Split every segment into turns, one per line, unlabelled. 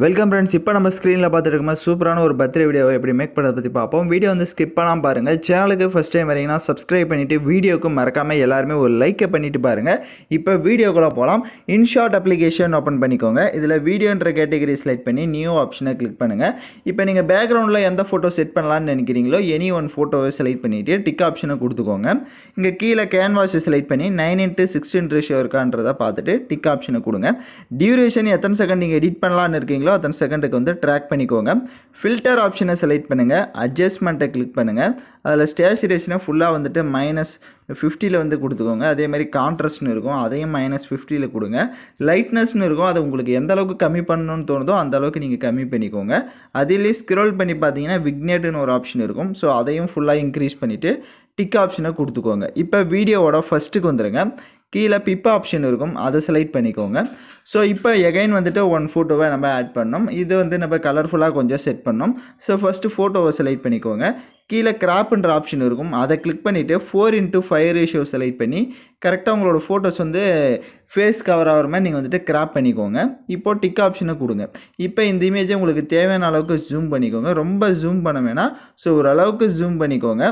Welcome friends. இப்போ நம்ம ஸ்க்ரீனில் பார்த்துட்டு இருக்கும்போது சூப்பரான ஒரு பர்த்டே வீடியோவை எப்படி மேக் பண்ணுறதை பற்றி பார்ப்போம். வீடியோ வந்து ஸ்கிப் பண்ணாமல் பாருங்கள். சேனலுக்கு ஃபஸ்ட் டைம் வரீங்கன்னா சப்ஸ்கிரைப் பண்ணிவிட்டு வீடியோக்கு மறக்காமல் எல்லாருமே ஒரு லைக்கை பண்ணிவிட்டு பாருங்கள். இப்போ வீடியோக்குள்ளே போகலாம். இன்ஷாட் அப்ளிகேஷன் ஓப்பன் பண்ணிக்கோங்க. இதில் வீடியோன்ற கேட்டகரி செலக்ட் பண்ணி நியூ ஆப்ஷனை கிளிக் பண்ணுங்கள். இப்போ நீங்கள் பேக்ரவுண்டில் எந்த ஃபோட்டோ செட் பண்ணலான்னு நினைக்கிறீங்களோ எனி ஒன் ஃபோட்டோவை செலக்ட் பண்ணிவிட்டு டிக் ஆப்ஷனை கொடுத்துக்கோங்க. இங்கே கீழே கேன்வாஸை செலக்ட் பண்ணி 9:16 ரேஷியோ இருக்கான்றதை பார்த்துட்டு டிக் ஆப்ஷனை கொடுங்க. டியூரேஷன் எத்தனை செகண்ட் நீங்கள் எடிட் பண்ணலான்னு இருக்கீங்களோ அத்தனை செகண்டுக்கு வந்து ட்ராக் பண்ணிக்கோங்க. ஃபில்டர் ஆப்ஷனை செலக்ட் பண்ணுங்கள். அட்ஜஸ்ட்மெண்ட்டை கிளிக் பண்ணுங்கள். அதில் ஸ்டேச்சுரேஷனை ஃபுல்லாக வந்துட்டு -50 வந்து கொடுத்துக்கோங்க. அதே மாதிரி கான்ட்ராஸ்ட்னு இருக்கும், அதையும் -50 கொடுங்க. லைட்னஸ்னு இருக்கும், அதை உங்களுக்கு எந்த அளவுக்கு கம்மி பண்ணணும்னு தோணுதோ அந்த அளவுக்கு நீங்கள் கம்மி பண்ணிக்கோங்க. அதிலே ஸ்க்ரோல் பண்ணி பார்த்தீங்கன்னா விக்னேட்னு ஒரு ஆப்ஷன் இருக்கும். ஸோ அதையும் ஃபுல்லாக இன்க்ரீஸ் பண்ணிவிட்டு டிக் ஆப்ஷனை கொடுத்துக்கோங்க. இப்போ வீடியோவோட ஃபஸ்ட்டுக்கு வந்துடுங்க. கீழே பிப் ஆப்ஷன் இருக்கும், அதை செலக்ட் பண்ணிக்கோங்க. ஸோ இப்போ எகைன் வந்துட்டு ஒன் ஃபோட்டோவை நம்ம ஆட் பண்ணோம். இது வந்து நம்ம கலர்ஃபுல்லாக கொஞ்சம் செட் பண்ணோம். ஸோ ஃபஸ்ட்டு ஃபோட்டோவை செலக்ட் பண்ணிக்கோங்க. கீழே கிராப்ன்ற ஆப்ஷன் இருக்கும், அதை கிளிக் பண்ணிவிட்டு 4:5 ரேஷியோ செலக்ட் பண்ணி கரெக்டாக உங்களோட ஃபோட்டோஸ் வந்து ஃபேஸ் கவர் ஆகிற மாதிரி நீங்கள் வந்துட்டு கிராப் பண்ணிக்கோங்க. இப்போது டிக் ஆப்ஷனை கொடுங்க. இப்போ இந்த இமேஜை உங்களுக்கு தேவையான அளவுக்கு ஜூம் பண்ணிக்கோங்க. ரொம்ப ஜூம் பண்ண வேணாம். ஸோ ஓரளவுக்கு ஜூம் பண்ணிக்கோங்க.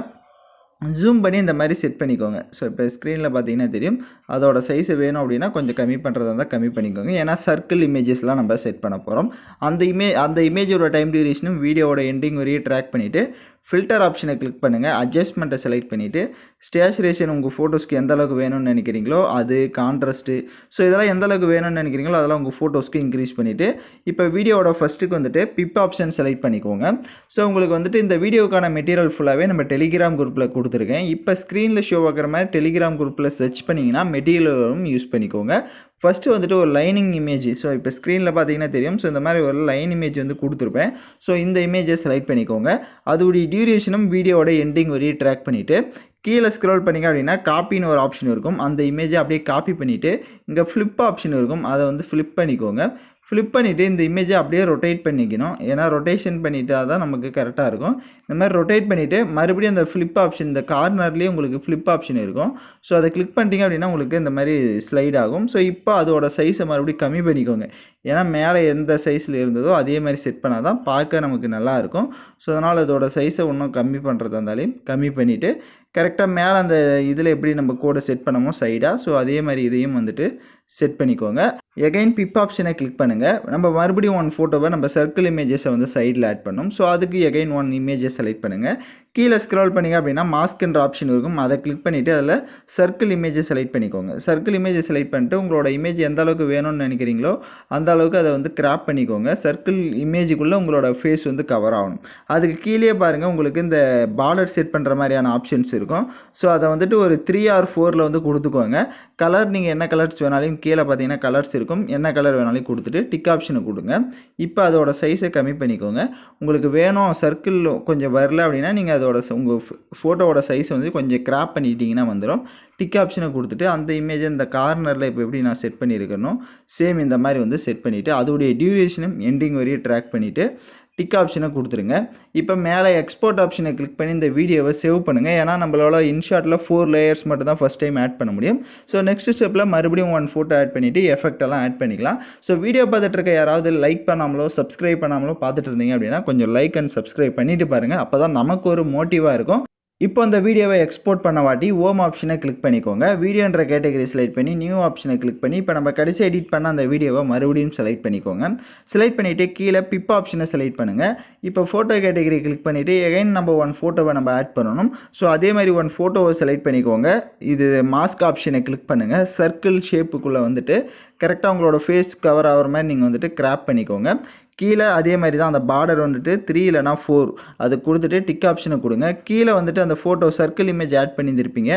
ஜூம் பண்ணி இந்த மாதிரி செட் பண்ணிக்கோங்க. ஸோ இப்போ ஸ்க்ரீனில் பார்த்தீங்கன்னா தெரியும். அதோட சைஸை வேணும் அப்படின்னா கொஞ்சம் கம்மி பண்ணுறதா இருந்தால் கம்மி பண்ணிக்கோங்க. ஏன்னா சர்க்கிள் இமேஜஸ்லாம் நம்ம செட் பண்ண போகிறோம். அந்த இமேஜோட டைம் டியூரேஷனும் வீடியோவோட எண்டிங் வரையும் ட்ராக் பண்ணிவிட்டு ஃபில்டர் ஆப்ஷனை கிளிக் பண்ணுங்கள். அட்ஜஸ்ட்மெண்ட்டை செலக்ட் பண்ணிவிட்டு ஸ்டேச்சுரேஷன் உங்கள் ஃபோட்டோஸ்க்கு எந்த அளவுக்கு வேணும்னு நினைக்கிறீங்களோ அது, கான்ட்ராஸ்ட்டு, ஸோ இதெல்லாம் எந்த அளவுக்கு வேணும்னு நினைக்கிறீங்களோ அதெல்லாம் உங்கள் ஃபோட்டோஸ்க்கு இன்க்ரீஸ் பண்ணிவிட்டு இப்போ வீடியோவோட ஃபஸ்ட்டுக்கு வந்துட்டு பிப் ஆப்ஷன் செலக்ட் பண்ணிக்கோங்க. ஸோ உங்களுக்கு வந்துட்டு இந்த வீடியோக்கான மெட்டீரியல் ஃபுல்லாகவே நம்ம டெலிகிராம் குரூப்பில் கொடுத்துருக்கேன். இப்போ ஸ்க்ரீனில் ஷோ ஆகிற மாதிரி டெலிகிராம் குரூப்பில் சர்ச் பண்ணிங்கன்னா மெட்டீரியலும் யூஸ் பண்ணிக்கோங்க. ஃபஸ்ட்டு வந்துட்டு ஒரு லைனிங் இமேஜ், ஸோ இப்போ ஸ்க்ரீனில் பார்த்தீங்கன்னா தெரியும். ஸோ இந்த மாதிரி ஒரு லைன் இமேஜ் வந்து கொடுத்துருப்பேன். ஸோ இந்த இமேஜை செலக்ட் பண்ணிக்கோங்க. அதோடைய டியூரேஷனும் வீடியோவோட எண்டிங் வரையும் ட்ராக் பண்ணிவிட்டு கீழே ஸ்க்ரோல் பண்ணிங்க அப்படின்னா காப்பின்னு ஒரு ஆப்ஷன் இருக்கும். அந்த இமேஜை அப்படியே காப்பி பண்ணிவிட்டு இங்கே ஃப்ளிப் ஆப்ஷன் இருக்கும், அதை வந்து ஃப்ளிப் பண்ணிக்கோங்க. ஃப்ளிப் பண்ணிவிட்டு இந்த இமேஜை அப்படியே ரொட்டேட் பண்ணிக்கணும். ஏன்னா ரொட்டேஷன் பண்ணிட்டா தான் நமக்கு கரெக்டாக இருக்கும். இந்த மாதிரி ரொட்டேட் பண்ணிவிட்டு மறுபடியும் அந்த ஃப்ளிப் ஆப்ஷன், இந்த கார்னர்லேயே உங்களுக்கு ஃப்ளிப் ஆப்ஷன் இருக்கும். ஸோ அதை கிளிக் பண்ணிட்டீங்க அப்படின்னா உங்களுக்கு இந்த மாதிரி ஸ்லைட் ஆகும். ஸோ இப்போ அதோட சைஸை மறுபடியும் கம்மி பண்ணிக்கோங்க. ஏன்னா மேலே எந்த சைஸில் இருந்ததோ அதே மாதிரி செட் பண்ணால் தான் பார்க்க நமக்கு நல்லாயிருக்கும். ஸோ அதனால் அதோட சைஸை இன்னும் கம்மி பண்ணுறதா இருந்தாலும் கம்மி பண்ணிவிட்டு கரெக்டாக மேலே அந்த இதில் எப்படி நம்ம கோடை செட் பண்ணமோ சைடாக, ஸோ அதே மாதிரி இதையும் வந்துட்டு செட் பண்ணிக்கோங்க. எகைன் பிப் ஆப்ஷனை கிளிக் பண்ணுங்கள். நம்ம மறுபடியும் ஒன் ஃபோட்டோவை நம்ம சர்க்கிள் இமேஜஸை வந்து சைடில் ஆட் பண்ணோம். ஸோ அதுக்கு எகைன் ஒன் இமேஜை செலக்ட் பண்ணுங்கள். கீழே ஸ்க்ரோல் பண்ணிங்க அப்படின்னா மாஸ்க்ன்ற ஆப்ஷன் இருக்கும், அதை கிளிக் பண்ணிவிட்டு அதில் சர்க்கிள் இமேஜை செலக்ட் பண்ணிக்கோங்க. சர்க்கிள் இமேஜை செலக்ட் பண்ணிட்டு உங்களோட இமேஜ் எந்த அளவுக்கு வேணும்னு நினைக்கிறீங்களோ அந்த அளவுக்கு அதை வந்து கிராப் பண்ணிக்கோங்க. சர்க்கிள் இமேஜுக்குள்ளே உங்களோட ஃபேஸ் வந்து கவர் ஆகணும். அதுக்கு கீழே பாருங்கள் உங்களுக்கு இந்த பார்டர் செட் பண்ணுற மாதிரியான ஆப்ஷன்ஸ் இருக்கும். ஸோ அதை வந்துட்டு ஒரு 3 or 4 வந்து கொடுத்துக்கோங்க. கலர் நீங்கள் என்ன கலர்ஸ் வேணாலும் கீழே பார்த்தீங்கன்னா கலர்ஸ் இருக்கும், என்ன கலர் வேணாலும் கொடுத்துட்டு டிக் ஆப்ஷனை கொடுங்க. இப்போ அதோட சைஸை கம்மி பண்ணிக்கோங்க. உங்களுக்கு வேணும் சர்க்கிள் கொஞ்சம் வரல அப்படின்னா நீங்கள் அதோட உங்கள் ஃபோட்டோவோட சைஸை வந்து கொஞ்சம் கிராப் பண்ணிட்டீங்கன்னா வந்துடும். டிக் ஆப்ஷனை கொடுத்துட்டு அந்த இமேஜை இந்த கார்னரில் இப்போ எப்படி நான் செட் பண்ணியிருக்கணும் சேம் இந்த மாதிரி வந்து செட் பண்ணிவிட்டு அதோடைய டியூரேஷனும் எண்டிங் வரையும் ட்ராக் பண்ணிவிட்டு டிக் ஆப்ஷனை கொடுத்துருங்க. இப்போ மேலே எக்ஸ்போர்ட் ஆப்ஷனை கிளிக் பண்ணி இந்த வீடியோவை சேவ் பண்ணுங்கள். ஏன்னா நம்மளோட இன்ஷாட்டில் 4 லேயர்ஸ் மட்டும் தான் ஃபஸ்ட் டைம் ஆட் பண்ண முடியும். ஸோ நெக்ஸ்ட் ஸ்டெப்பில் மறுபடியும் ஒன் ஃபோட்டோ ஆட் பண்ணிவிட்டு எஃபெக்ட் எல்லாம் ஆட் பண்ணிக்கலாம். ஸோ வீடியோ பார்த்துட்டு இருக்க யாராவது லைக் பண்ணாமலோ சப்ஸ்கிரைப் பண்ணாமலோ பார்த்துட்டு இருந்தீங்க அப்படின்னா கொஞ்சம் லைக் அண்ட் சப்ஸ்கிரைப் பண்ணிட்டு பாருங்கள். அப்போ தான் நமக்கு ஒரு மோட்டிவாக இருக்கும். இப்போ அந்த வீடியோவை எக்ஸ்போர்ட் பண்ண வாட்டி ஓம் ஆப்ஷனை கிளிக் பண்ணிக்கோங்க. வீடியோன்ற கேட்டகரி செலக்ட் பண்ணி நியூ ஆப்ஷனை கிளிக் பண்ணி இப்போ நம்ம கடைசி எடிட் பண்ண அந்த வீடியோவை மறுபடியும் செலக்ட் பண்ணிக்கோங்க. செலக்ட் பண்ணிவிட்டு கீழே பிப் ஆப்ஷனை செலக்ட் பண்ணுங்கள். இப்போ ஃபோட்டோ கேட்டகரி கிளிக் பண்ணிவிட்டு எகைன் நம்ம ஒன் ஃபோட்டோவை நம்ம ஆட் பண்ணணும். ஸோ அதே மாதிரி ஒன் ஃபோட்டோவை செலக்ட் பண்ணிக்கோங்க. இது மாஸ்க் ஆப்ஷனை கிளிக் பண்ணுங்கள். சர்க்கிள் ஷேப்புக்குள்ளே வந்துட்டு கரெக்டாக உங்களோட ஃபேஸ் கவர் ஆகிற மாதிரி நீங்கள் வந்துட்டு கிராப் பண்ணிக்கோங்க. கீழே அதே மாதிரி தான் அந்த பார்டர் வந்துட்டு 3 இல்லைனா 4 அது கொடுத்துட்டு டிக் ஆப்ஷனை கொடுங்க. கீழே வந்துட்டு அந்த ஃபோட்டோ சர்க்கிள் இமேஜ் ஆட் பண்ணியிருப்பீங்க.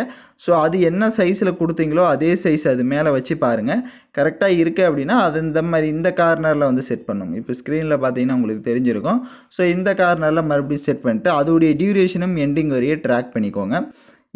ஸோ அது என்ன சைஸில் கொடுத்தீங்களோ அதே சைஸ் அது மேலே வச்சு பாருங்கள். கரெக்டாக இருக்குது அப்படின்னா அது இந்த மாதிரி இந்த கார்னரில் வந்து செட் பண்ணணும். இப்போ ஸ்க்ரீனில் பார்த்தீங்கன்னா உங்களுக்கு தெரிஞ்சிருக்கும். ஸோ இந்த கார்னரில் மறுபடியும் செட் பண்ணிட்டு அதோடைய டியூரேஷனும் எண்டிங் வரையே ட்ராக் பண்ணிக்கோங்க.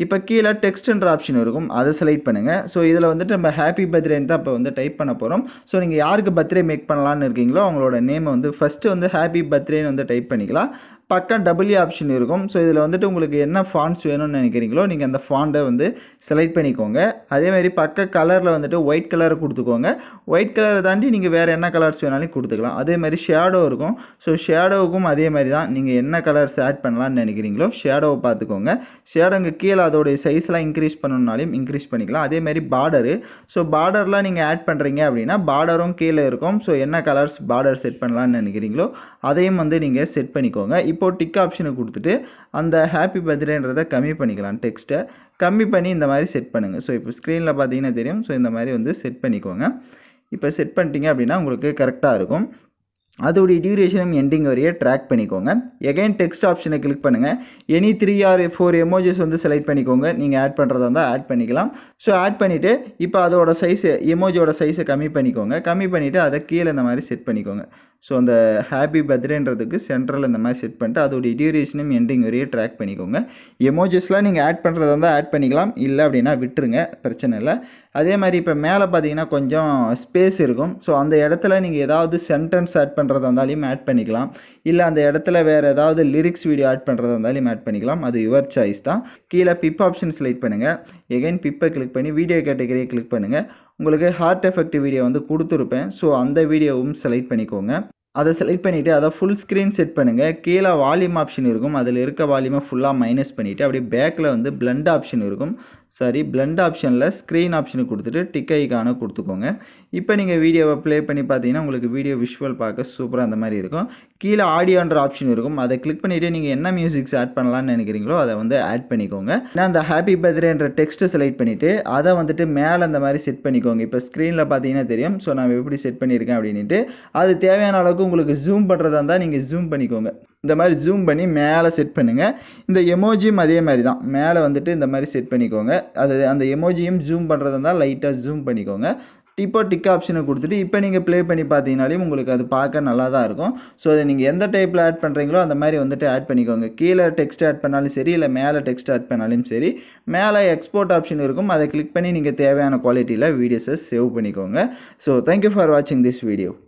இப்போ கீழே டெக்ஸ்ட்ன்ற ஆப்ஷன் இருக்கும், அதை செலக்ட் பண்ணுங்கள். ஸோ இதில் வந்துட்டு நம்ம ஹாப்பி பர்த்டேன்னு தான் இப்போ வந்து டைப் பண்ண போகிறோம். ஸோ நீங்கள் யாருக்கு பர்த்டே மேக் பண்ணலான்னு இருக்கீங்களோ அவங்களோட நேமை வந்து ஃபஸ்ட்டு வந்து ஹாப்பி பர்த்டேன்னு வந்து டைப் பண்ணிக்கலாம். பக்கம் டபிள்யூ ஆப்ஷன் இருக்கும். ஸோ இதில் வந்துட்டு உங்களுக்கு என்ன ஃபாண்ட்ஸ் வேணும்னு நினைக்கிறீங்களோ நீங்கள் அந்த ஃபாண்ட்டை வந்து செலக்ட் பண்ணிக்கோங்க. அதேமாதிரி பக்க கலரில் வந்துட்டு ஒயிட் கலரை கொடுத்துக்கோங்க. ஒயிட் கலரை தாண்டி நீங்கள் வேறு என்ன கலர்ஸ் வேணாலும் கொடுத்துக்கலாம். அதேமாதிரி ஷேடோ இருக்கும். ஸோ ஷேடோவுக்கும் அதே மாதிரி தான், நீங்கள் என்ன கலர்ஸ் ஆட் பண்ணலான்னு நினைக்கிறீங்களோ ஷேடோவை பார்த்துக்கோங்க. ஷேடோங்க கீழே அதோடைய சைஸ்லாம் இன்க்ரீஸ் பண்ணணுன்னாலும் இன்க்ரீஸ் பண்ணிக்கலாம். அதேமாதிரி பார்டரு, ஸோ பார்டர்லாம் நீங்கள் ஆட் பண்ணுறீங்க அப்படின்னா பார்டரும் கீழே இருக்கும். ஸோ என்ன கலர்ஸ் பார்டர் செட் பண்ணலான்னு நினைக்கிறீங்களோ அதையும் வந்து நீங்கள் செட் பண்ணிக்கோங்க. இப்போது டிக் ஆப்ஷனை கொடுத்துட்டு அந்த ஹாப்பி பர்த்டேன்றதை கம்மி பண்ணிக்கலாம். டெக்ஸ்ட்டை கம்மி பண்ணி இந்த மாதிரி செட் பண்ணுங்கள். ஸோ இப்போ ஸ்க்ரீனில் பார்த்தீங்கன்னா தெரியும். ஸோ இந்த மாதிரி வந்து செட் பண்ணிக்கோங்க. இப்போ செட் பண்ணிட்டீங்க அப்படின்னா உங்களுக்கு கரெக்டாக இருக்கும். அதோடைய டியூரேஷனும் எண்டிங் வரையே ட்ராக் பண்ணிக்கோங்க. எகைன் டெக்ஸ்ட் ஆப்ஷனை கிளிக் பண்ணுங்கள். எனி 3 or 4 எமோஜிஸ் வந்து செலக்ட் பண்ணிக்கோங்க. நீங்கள் ஆட் பண்ணுறதா இருந்தால் ஆட் பண்ணிக்கலாம். ஸோ ஆட் பண்ணிவிட்டு இப்போ அதோட சைஸு எமோஜியோட சைஸை கம்மி பண்ணிக்கோங்க. கம்மி பண்ணிவிட்டு அதை கீழே இந்த மாதிரி செட் பண்ணிக்கோங்க. ஸோ அந்த ஹாப்பி பர்த்டேன்றதுக்கு சென்ட்ரல் இந்த மாதிரி செட் பண்ணிட்டு அதோடைய டியூரேஷனும் எண்டிங் வரையே ட்ராக் பண்ணிக்கோங்க. எமோஜிஸ்லாம் நீங்கள் ஆட் பண்ணுறதா இருந்தால் ஆட் பண்ணிக்கலாம், இல்லை அப்படின்னா விட்டுருங்க, பிரச்சனை இல்லை. அதே மாதிரி இப்போ மேலே பார்த்தீங்கன்னா கொஞ்சம் ஸ்பேஸ் இருக்கும். ஸோ அந்த இடத்துல நீங்கள் ஏதாவது சென்டென்ஸ் ஆட் பண்ணுறதா இருந்தாலும் ஆட் பண்ணிக்கலாம், இல்லை அந்த இடத்துல வேறு ஏதாவது லிரிக்ஸ் வீடியோ ஆட் பண்ணுறதா இருந்தாலும் ஆட் பண்ணிக்கலாம். அது யுவர் சாய்ஸ் தான். கீழே பிப் ஆப்ஷன் செலக்ட் பண்ணுங்கள். எகைன் பிப்பை கிளிக் பண்ணி வீடியோ கேட்டகரியை கிளிக் பண்ணுங்கள். உங்களுக்கு ஹார்ட் எஃபெக்ட் வீடியோ வந்து கொடுத்துருப்பேன். ஸோ அந்த வீடியோவும் செலக்ட் பண்ணிக்கோங்க. அதை செலக்ட் பண்ணிவிட்டு அதை ஃபுல் ஸ்க்ரீன் செட் பண்ணுங்கள். கீழே வால்யூம் ஆப்ஷன் இருக்கும். அதில் இருக்க வால்யூமை ஃபுல்லாக மைனஸ் பண்ணிவிட்டு அப்படியே பேக்கில் வந்து பிளண்ட் ஆப்ஷன் இருக்கும். பிளண்ட் ஆப்ஷனில் ஸ்க்ரீன் ஆப்ஷனை கொடுத்துட்டு டிக் ஐக்கானை கொடுத்துக்கோங்க. இப்போ நீங்கள் வீடியோவை ப்ளே பண்ணி பார்த்தீங்கன்னா உங்களுக்கு வீடியோ விஷுவல் பார்க்க சூப்பராக அந்த மாதிரி இருக்கும். கீழே ஆடியோன்ற ஆப்ஷன் இருக்கும். அதை கிளிக் பண்ணிவிட்டு நீங்கள் என்ன மியூசிக்ஸ் ஆட் பண்ணலான்னு நினைக்கிறீங்களோ அதை வந்து ஆட் பண்ணிக்கோங்க. நான் அந்த ஹாப்பி பர்த்டேன்ற டெக்ஸ்ட்டை செலக்ட் பண்ணிவிட்டு அதை வந்துட்டு மேலே அந்த மாதிரி செட் பண்ணிக்கோங்க. இப்போ ஸ்க்ரீனில் பார்த்தீங்கன்னா தெரியும். ஸோ நான் எப்படி செட் பண்ணியிருக்கேன் அப்படின்ட்டு அது தேவையான அளவுக்கு உங்களுக்கு ஜூம் பண்ணுறதா இருந்தால் நீங்கள் ஜூம் பண்ணிக்கோங்க. இந்த மாதிரி ஜூம் பண்ணி மேலே செட் பண்ணுங்கள். இந்த எமோஜியும் அதே மாதிரி தான், மேலே வந்துட்டு இந்த மாதிரி செட் பண்ணிக்கோங்க. அது அந்த எமோஜியும் ஜூம் பண்ணுறதா இருந்தால் லைட்டாக ஜூம் பண்ணிக்கோங்க. இப்போ டிக் ஆப்ஷனை கொடுத்துட்டு இப்போ நீங்கள் ப்ளே பண்ணி பார்த்தீங்கனாலே உங்களுக்கு அது பார்க்க நல்லா தான் இருக்கும். ஸோ அதை நீங்கள் எந்த டைப்பில் ஆட் பண்ணுறீங்களோ அந்த மாதிரி வந்துட்டு ஆட் பண்ணிக்கோங்க. கீழே டெக்ஸ்ட் ஆட் பண்ணாலும் சரி, இல்லை மேலே டெக்ஸ்ட் ஆட் பண்ணாலும் சரி, மேலே எக்ஸ்போர்ட் ஆப்ஷன் இருக்கும். அதை கிளிக் பண்ணி நீங்கள் தேவையான குவாலிட்டியில் வீடியோஸை சேவ் பண்ணிக்கோங்க. ஸோ தேங்க்யூ ஃபார் வாட்சிங் திஸ் வீடியோ.